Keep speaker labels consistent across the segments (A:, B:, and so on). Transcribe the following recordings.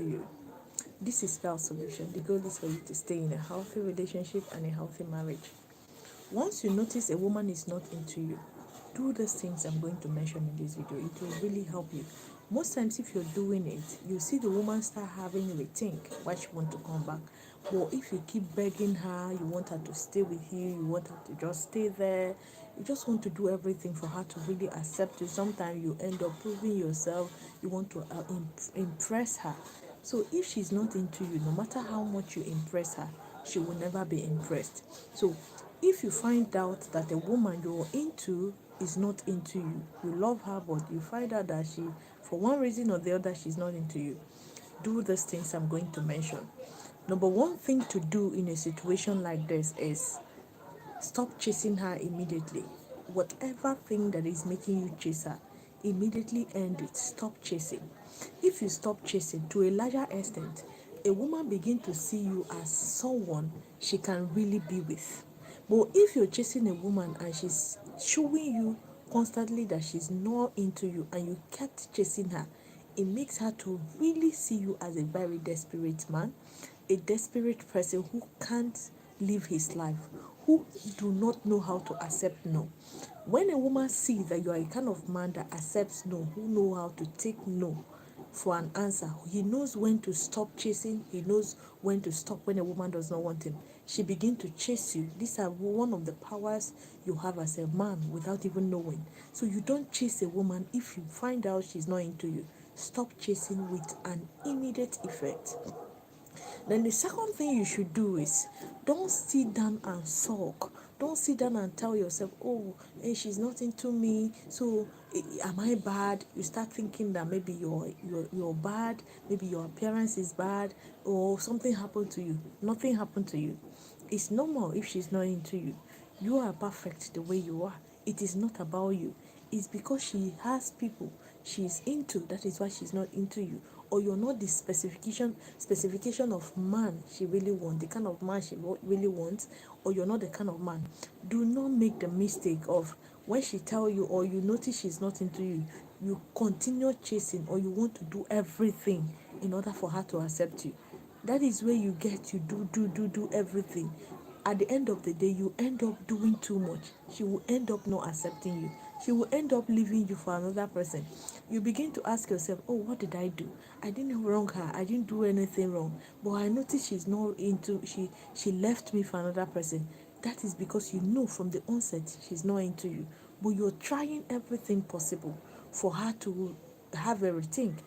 A: into you. This is Spell Solution. The goal is for you to stay in a healthy relationship and a healthy marriage. Once you notice a woman is not into you, do these things I'm going to mention in this video. It will really help you. Most times, if you're doing it, you see the woman start having a rethink why she want to come back. But if you keep begging her, you want her to stay with you want her to just stay there, you just want to do everything for her to really accept you. Sometimes you end up proving yourself. You want to impress her. So if she's not into you, no matter how much you impress her, she will never be impressed. So if you find out that a woman you're into is not into you, you love her, but you find out that she, for one reason or the other, she's not into you, do these things I'm going to mention. Number one thing to do in a situation like this is stop chasing her immediately. Whatever thing that is making you chase her, immediately end it. Stop chasing. If you stop chasing, to a larger extent, a woman begin to see you as someone she can really be with. But if you're chasing a woman and she's showing you constantly that she's not into you and you kept chasing her, it makes her to really see you as a very desperate man, a desperate person who can't live his life, who do not know how to accept no. When a woman sees that you are a kind of man that accepts no, who know how to take no for an answer, he knows when to stop chasing, he knows when to stop when a woman does not want him. She begins to chase you. These are one of the powers you have as a man without even knowing. So you don't chase a woman if you find out she's not into you. Stop chasing with an immediate effect. Then the second thing you should do is don't sit down and sulk. Don't sit down and tell yourself, oh, she's not into me, so am I bad? You start thinking that maybe you're bad, maybe your appearance is bad, or something happened to you. Nothing happened to you. It's normal if she's not into you. You are perfect the way you are. It is not about you. It's because she has people she's into, that is why she's not into you. Or you're not the specification of man she really wants, the kind of man she really wants, or you're not the kind of man. Do not make the mistake of, when she tell you or you notice she's not into you, you continue chasing or you want to do everything in order for her to accept you. That is where you get, you do everything. At the end of the day, you end up doing too much. She will end up not accepting you. She will end up leaving you for another person. You begin to ask yourself, oh, what did I do? I didn't wrong her. I didn't do anything wrong. But I noticed she's not into, she left me for another person. That is because you know from the onset she's not into you. But you're trying everything possible for her to have a rethink.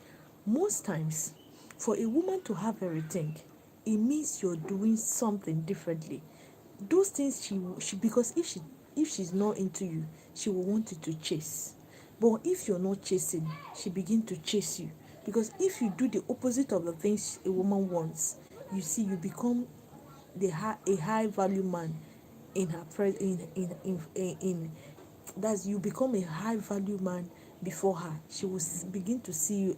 A: Most times, for a woman to have a rethink, it means you're doing something differently. Those things she because if she's not into you, she will want you to chase. But if you're not chasing, she begin to chase you. Because if you do the opposite of the things a woman wants, you see, you become a high value man in her in that's, you become a high value man before her. She will begin to see you,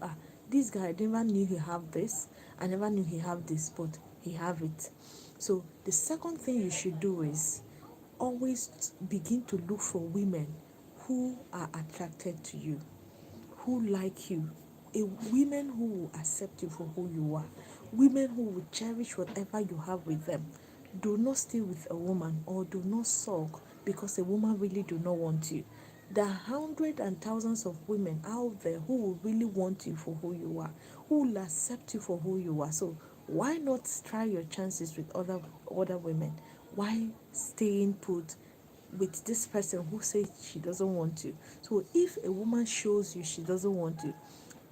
A: this guy, I never knew he have this, I never knew he have this, but he have it. So the second thing you should do is always begin to look for women who are attracted to you, who like you, women who will accept you for who you are, women who will cherish whatever you have with them. Do not stay with a woman or do not sulk because a woman really do not want you. There are hundreds and thousands of women out there who will really want you for who you are, who will accept you for who you are. So why not try your chances with other women? Why staying put with this person who says she doesn't want you? So if a woman shows you she doesn't want you,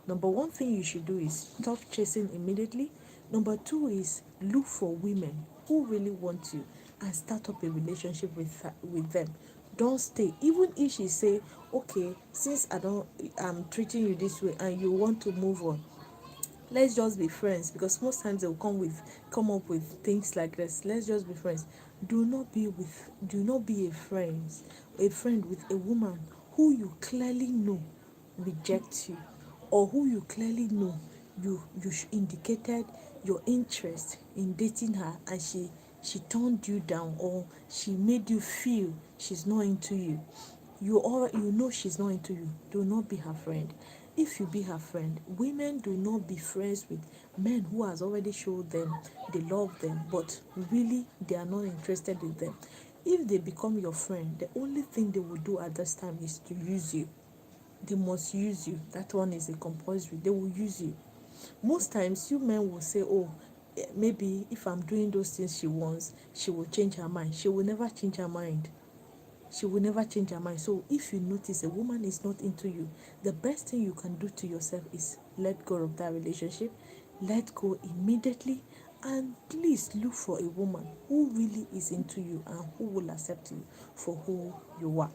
A: number one thing you should do is stop chasing immediately. Number two is look for women who really want you and start up a relationship with them. Don't stay. Even if she say, okay, since I'm treating you this way and you want to move on, let's just be friends, because most times they'll come up with things like this. Let's just be friends. Do not be a friend with a woman who you clearly know rejects you, or who you clearly know you indicated your interest in dating her and she turned you down, or she made you feel she's not into you. You know she's not into you. Do not be her friend. If you be her friend, women do not be friends with men who has already showed them they love them, but really they are not interested in them. If they become your friend, the only thing they will do at this time is to use you. They must use you. That one is a compulsory. They will use you. Most times, you men will say, "Oh, maybe if I'm doing those things she wants, she will change her mind." She will never change her mind. She will never change her mind. So if you notice a woman is not into you, the best thing you can do to yourself is let go of that relationship, let go immediately, and please look for a woman who really is into you and who will accept you for who you are.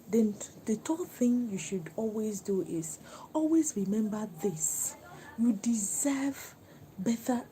A: Then the third thing you should always do is always remember this: you deserve better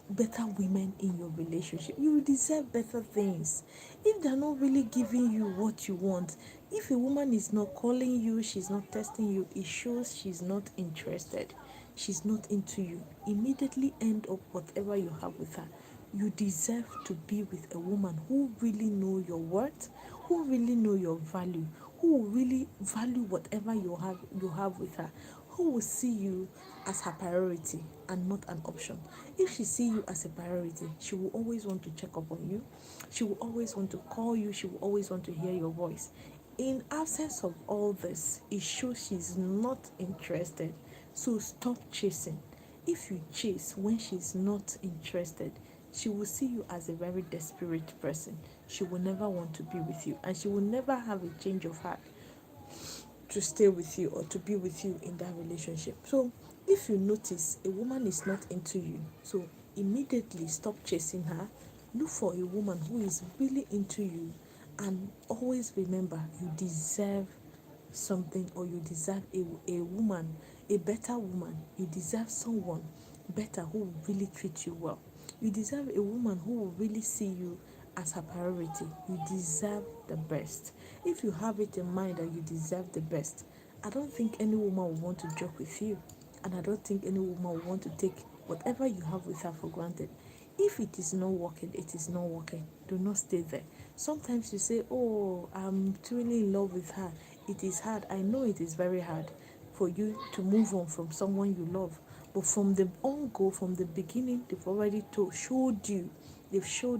A: women in your relationship. You deserve better things. If they're not really giving you what you want, if a woman is not calling you, she's not testing you, it shows she's not interested, she's not into you. Immediately end up whatever you have with her. You deserve to be with a woman who really know your worth, who really know your value, who will really value whatever you have with her, who will see you as her priority and not an option. If she see you as a priority, she will always want to check up on you, she will always want to call you, she will always want to hear your voice. In absence of all this, it shows she's not interested. So stop chasing. If you chase when she's not interested, she will see you as a very desperate person. She will never want to be with you, and she will never have a change of heart to stay with you or to be with you in that relationship. So if you notice a woman is not into you, so immediately stop chasing her. Look for a woman who is really into you, and always remember you deserve something, or you deserve a woman, a better woman. You deserve someone better who will really treat you well. You deserve a woman who will really see you as her priority. You deserve the best. If you have it in mind that you deserve the best, I don't think any woman will want to joke with you, and I don't think any woman will want to take whatever you have with her for granted. If it is not working, it is not working. Do not stay there. Sometimes you say, "Oh, I'm truly in love with her." It is hard. I know it is very hard for you to move on from someone you love. But from the on-go, from the beginning, they've showed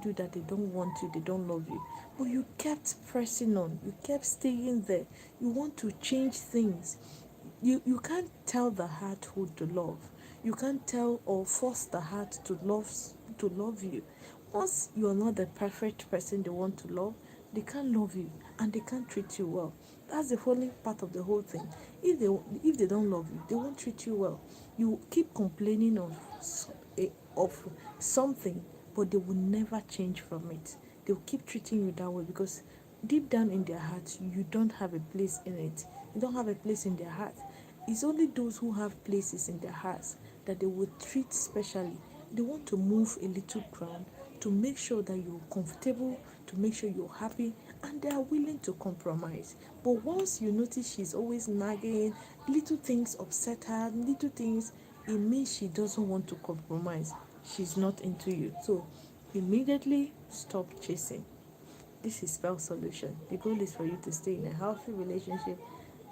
A: you that they don't want you, they don't love you. But you kept pressing on, you kept staying there. You want to change things. You can't tell the heart who to love. You can't tell or force the heart to love you. Once you are not the perfect person they want to love, they can't love you and they can't treat you well. That's the funny part of the whole thing. If they don't love you, they won't treat you well. You keep complaining of something, but they will never change from it. They'll keep treating you that way because deep down in their heart, you don't have a place in it. You don't have a place in their heart. It's only those who have places in their hearts that they will treat specially. They want to move a little ground to make sure that you're comfortable, to make sure you're happy, and they are willing to compromise. But once you notice she's always nagging, little things upset her, little things, it means she doesn't want to compromise. She's not into you. So immediately stop chasing. This is Spell Solution. The goal is for you to stay in a healthy relationship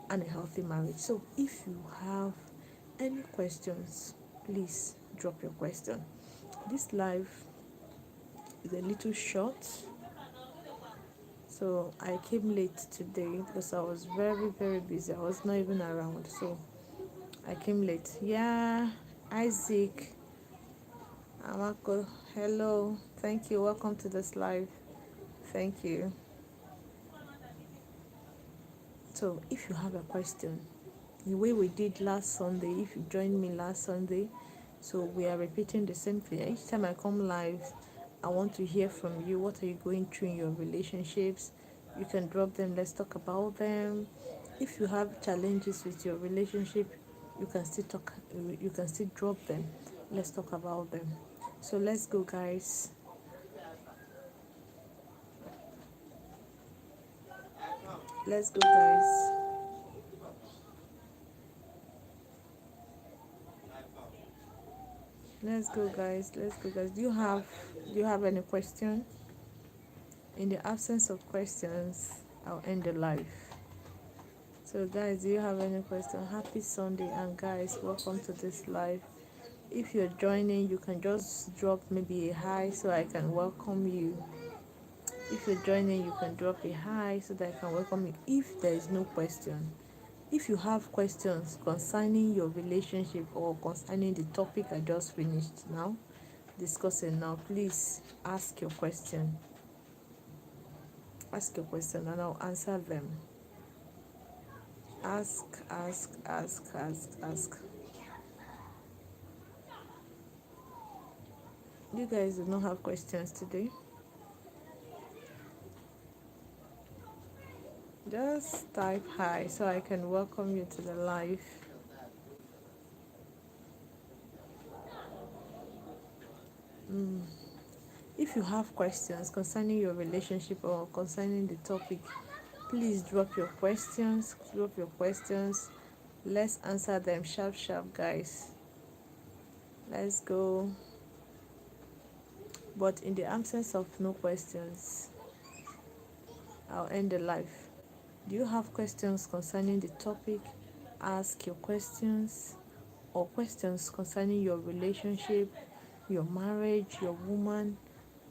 A: and a healthy marriage. So if you have any questions, please drop your question. This live is a little short, so I came late today because I was very, very busy. I was not even around, so I came late. Yeah, Isaac, Amako, hello, thank you. Welcome to this live. Thank you. So, if you have a question, the way we did last Sunday, if you joined me last Sunday, so we are repeating the same thing. Each time I come live, I want to hear from you. What are you going through in your relationships? You can drop them. Let's talk about them. If you have challenges with your relationship, you can still talk. You can still drop them. Let's talk about them. So let's go, guys. Let's go, guys. Let's go, guys. Let's go, guys. Do you have any question? In the absence of questions, I'll end the live. So guys, do you have any question? Happy Sunday, and guys, welcome to this live. If you're joining, you can just drop maybe a hi so I can welcome you. If you're joining, you can drop a hi so that I can welcome you. If there is no question, if you have questions concerning your relationship or concerning the topic I just finished now discussing now, please ask your question. Ask your question and I'll answer them. Ask, ask, ask, ask, ask. You guys do not have questions today? Just type hi so I can welcome you to the live. If you have questions concerning your relationship or concerning the topic, please drop your questions. Drop your questions. Let's answer them sharp, sharp, guys. Let's go. But in the absence of no questions, I'll end the live. Do you have questions concerning the topic? Ask your questions, or questions concerning your relationship, your marriage, your woman,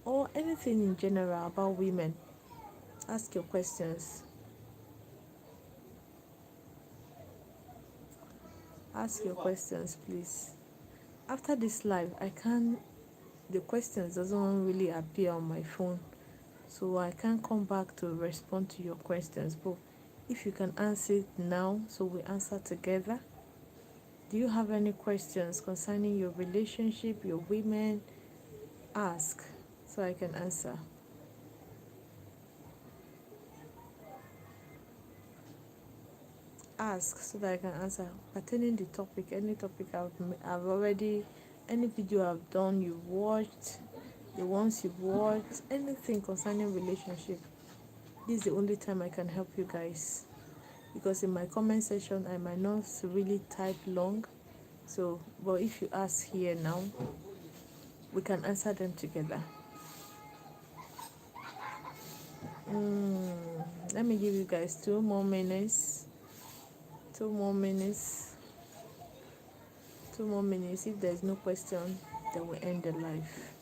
A: or anything in general about women. Ask your questions. Ask your questions, please. After this live, the questions doesn't really appear on my phone, so I can't come back to respond to your questions. But if you can answer it now, so we answer together. Do you have any questions concerning your relationship, your women? Ask so I can answer. Ask so that I can answer pertaining the topic, any topic I've already, any video I've done, you've watched, the ones you've watched, anything concerning relationship. This is the only time I can help you guys, because in my comment section I might not really type long. So, but if you ask here now, we can answer them together. Let me give you guys 2 more minutes. 2 more minutes. 2 more minutes. If there's no question, then we end the live.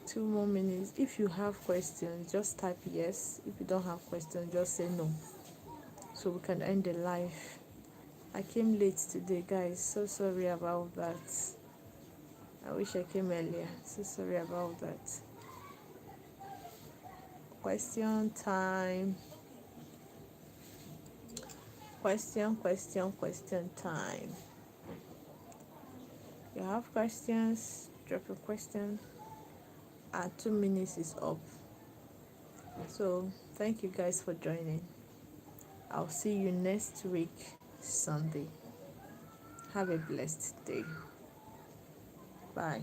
A: 2 more minutes. If you have questions, just type yes. If you don't have questions, just say no, so we can end the live. I came late today, guys. So sorry about that. I wish I came earlier. So sorry about that. Question time. Question time. You have questions, drop your question. 2 minutes is up. So thank you guys for joining. I'll see you next week, Sunday. Have a blessed day. Bye.